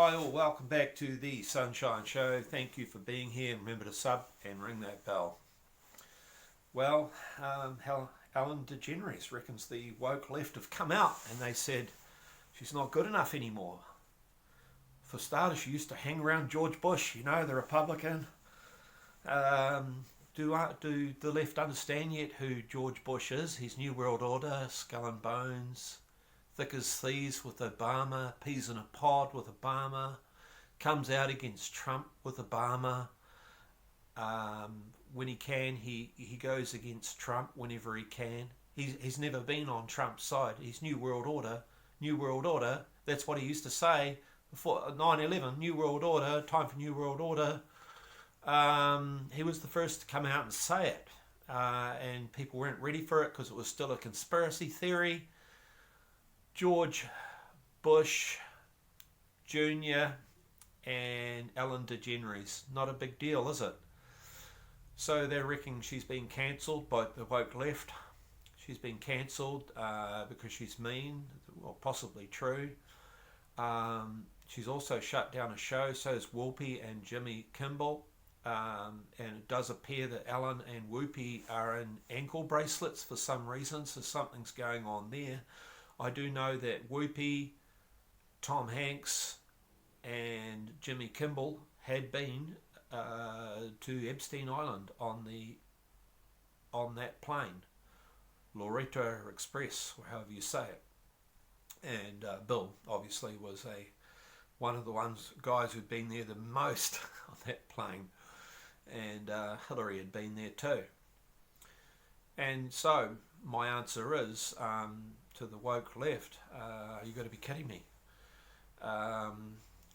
Hi all, welcome back to the Sunshine Show. Thank you for being here. Remember to sub and ring that bell. Well, Ellen DeGeneres reckons the woke left have come out and they said she's not good enough anymore. For starters, she used to hang around George Bush, you know, the Republican. Do the left understand yet who George Bush is? His New World Order, skull and bones, thick as thieves with Obama, peas in a pod with Obama, comes out against Trump with Obama. When he can, he goes against Trump whenever he can. He's never been on Trump's side. He's New World Order, that's what he used to say before 9/11, New World Order, time for New World Order. He was the first to come out and say it, and people weren't ready for it because it was still a conspiracy theory. George Bush Jr. and Ellen DeGeneres, not a big deal, is it? So they're reckoning she's been cancelled by the woke left. She's been cancelled because she's mean, or possibly true. She's also shut down a show, so is Whoopi and Jimmy Kimmel. And it does appear that Ellen and Whoopi are in ankle bracelets for some reason, so something's going on there. I do know that Whoopi, Tom Hanks and Jimmy Kimmel had been to Epstein Island on that plane, Loreto Express, or however you say it. And Bill obviously was one of the guys who'd been there the most on that plane, and Hillary had been there too. And so my answer is, to the woke left, you got to be kidding me.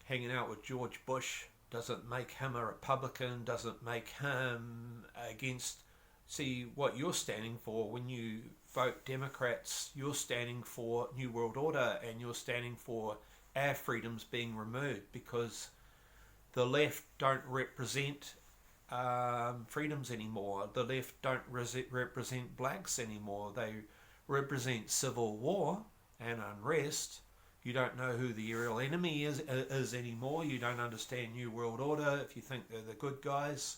Hanging out with George Bush doesn't make him a Republican, doesn't make him against. See, what you're standing for when you vote Democrats, you're standing for New World Order, and you're standing for our freedoms being removed, because the left don't represent freedoms anymore. The left don't represent blacks anymore. They represent civil war and unrest. You don't know who the real enemy is anymore. You don't understand New World Order if you think they're the good guys.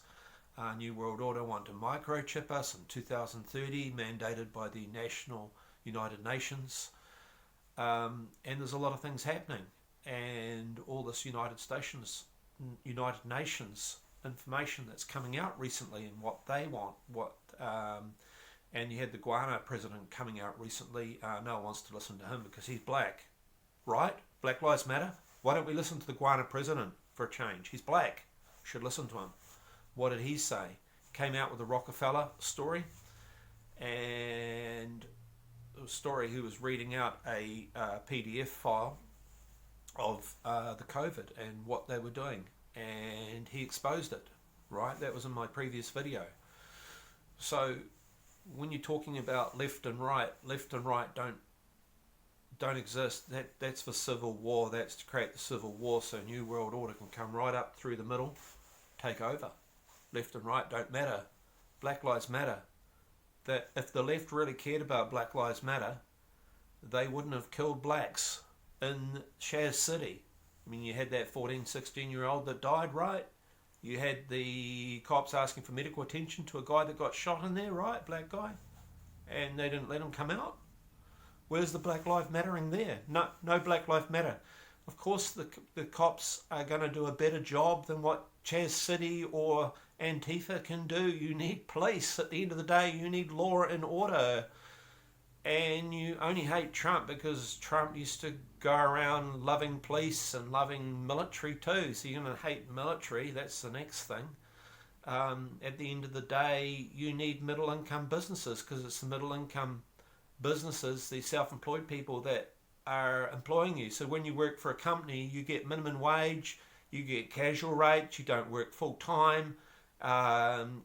New World Order want to microchip us in 2030, mandated by the United Nations. And there's a lot of things happening. And all this United Nations information that's coming out recently and what they want, and you had the Guyana president coming out recently. No one wants to listen to him because he's black, right? Black Lives Matter. Why don't we listen to the Guyana president for a change? He's black. Should listen to him. What did he say? Came out with the Rockefeller story, and a story he was reading out a PDF file of the COVID and what they were doing, and he exposed it, right? That was in my previous video. So when you're talking about left and right don't exist. That's for civil war. That's to create the civil war so New World Order can come right up through the middle, take over. Left and right don't matter. Black Lives Matter. That if the left really cared about Black Lives Matter, they wouldn't have killed blacks in Shaz City. I mean, you had that 14, 16-year-old that died, right? You had the cops asking for medical attention to a guy that got shot in there, right? Black guy. And they didn't let him come out. Where's the Black Lives Mattering there? No Black Lives Matter. Of course, the cops are going to do a better job than what Chaz City or Antifa can do. You need police. At the end of the day, you need law and order. And you only hate Trump because Trump used to go around loving police and loving military too. So you're going to hate military. That's the next thing. At the end of the day, you need middle-income businesses, because it's the middle-income businesses, the self-employed people that are employing you. So when you work for a company, you get minimum wage, you get casual rates, you don't work full-time.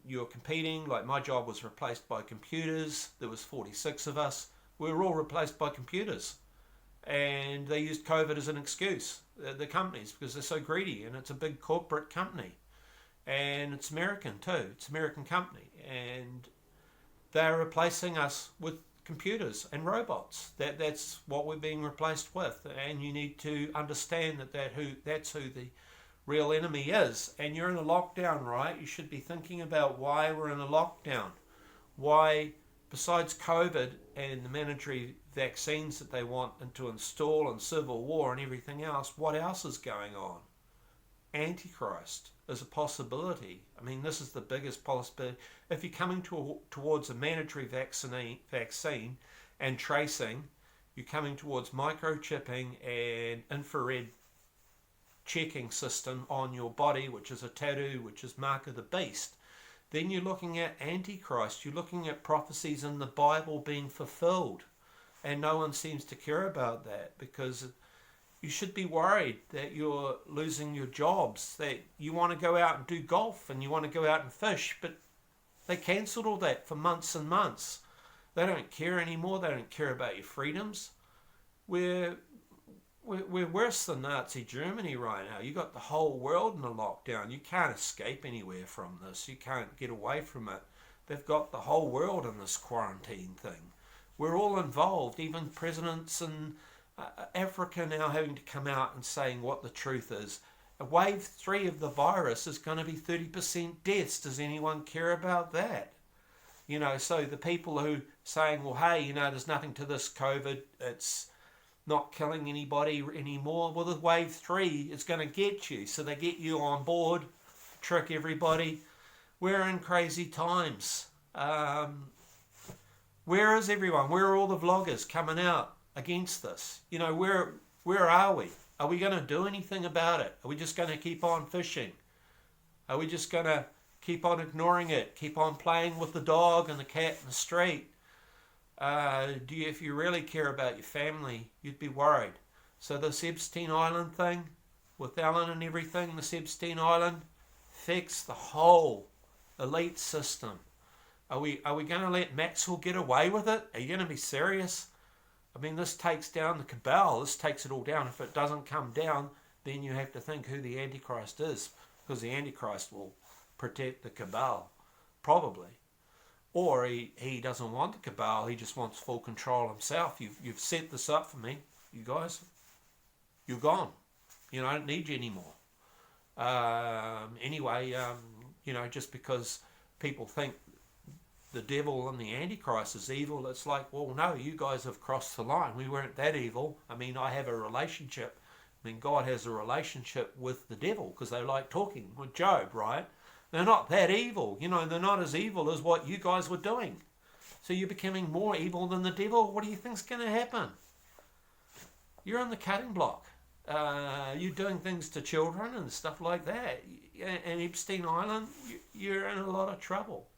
You're competing. Like my job was replaced by computers. There was 46 of us. We were all replaced by computers, and they used COVID as an excuse, the companies, because they're so greedy, and it's a big corporate company, and it's American too. It's an American company, and they're replacing us with computers and robots. That's what we're being replaced with, and you need to understand that's who the real enemy is. And you're in a lockdown, right? You should be thinking about why we're in a lockdown. Why, besides COVID and the mandatory vaccines that they want to install and civil war and everything else, what else is going on? Antichrist is a possibility. I mean, this is the biggest possibility. If you're coming towards a mandatory vaccine and tracing, you're coming towards microchipping and infrared checking system on your body, which is a tattoo, which is mark of the beast. Then you're looking at Antichrist. You're looking at prophecies in the Bible being fulfilled. And no one seems to care about that, because you should be worried that you're losing your jobs, that you want to go out and do golf and you want to go out and fish, but they cancelled all that for months and months. They don't care anymore. They don't care about your freedoms. We're worse than Nazi Germany right now. You got the whole world in a lockdown. You can't escape anywhere from this. You can't get away from it. They've got the whole world in this quarantine thing. We're all involved, even presidents in Africa now having to come out and saying what the truth is. Wave 3 of the virus is going to be 30% deaths. Does anyone care about that? You know, so the people who saying, well, hey, you know, there's nothing to this COVID, it's not killing anybody anymore. Well, the wave 3 is going to get you. So they get you on board, trick everybody. We're in crazy times. Where is everyone? Where are all the vloggers coming out against this? You know, where are we? Are we going to do anything about it? Are we just going to keep on fishing? Are we just going to keep on ignoring it? Keep on playing with the dog and the cat in the street? If you really care about your family, you'd be worried. So this Epstein Island thing, with Ellen and everything, this Epstein Island, fix the whole elite system. Are we going to let Maxwell get away with it? Are you going to be serious? I mean, this takes down the cabal. This takes it all down. If it doesn't come down, then you have to think who the Antichrist is, because the Antichrist will protect the cabal, probably. Or he doesn't want the cabal. He just wants full control himself. You've set this up for me, you guys. You're gone. You know, I don't need you anymore. Anyway, you know, just because people think the devil and the Antichrist is evil, it's like, well, no, you guys have crossed the line. We weren't that evil. I mean, I have a relationship. I mean, God has a relationship with the devil, because they like talking with Job, right? They're not that evil. You know, they're not as evil as what you guys were doing. So you're becoming more evil than the devil. What do you think's going to happen? You're on the cutting block. You're doing things to children and stuff like that. And Epstein Island, you're in a lot of trouble.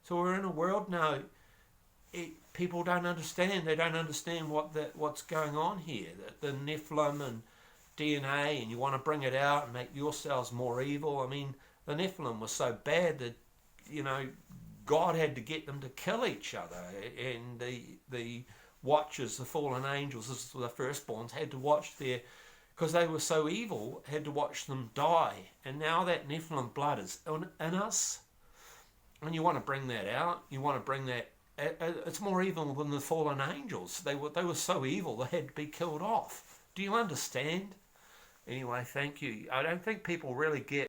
So we're in a world now, people don't understand. They don't understand what's going on here. The Nephilim and DNA, and you want to bring it out and make your cells more evil. I mean, the Nephilim was so bad that, you know, God had to get them to kill each other. And the watchers, the fallen angels, the firstborns, had to watch because they were so evil, had to watch them die. And now that Nephilim blood is in us. And you want to bring that out. You want to bring that. It's more evil than the fallen angels. They were so evil they had to be killed off. Do you understand? Anyway, thank you. I don't think people really get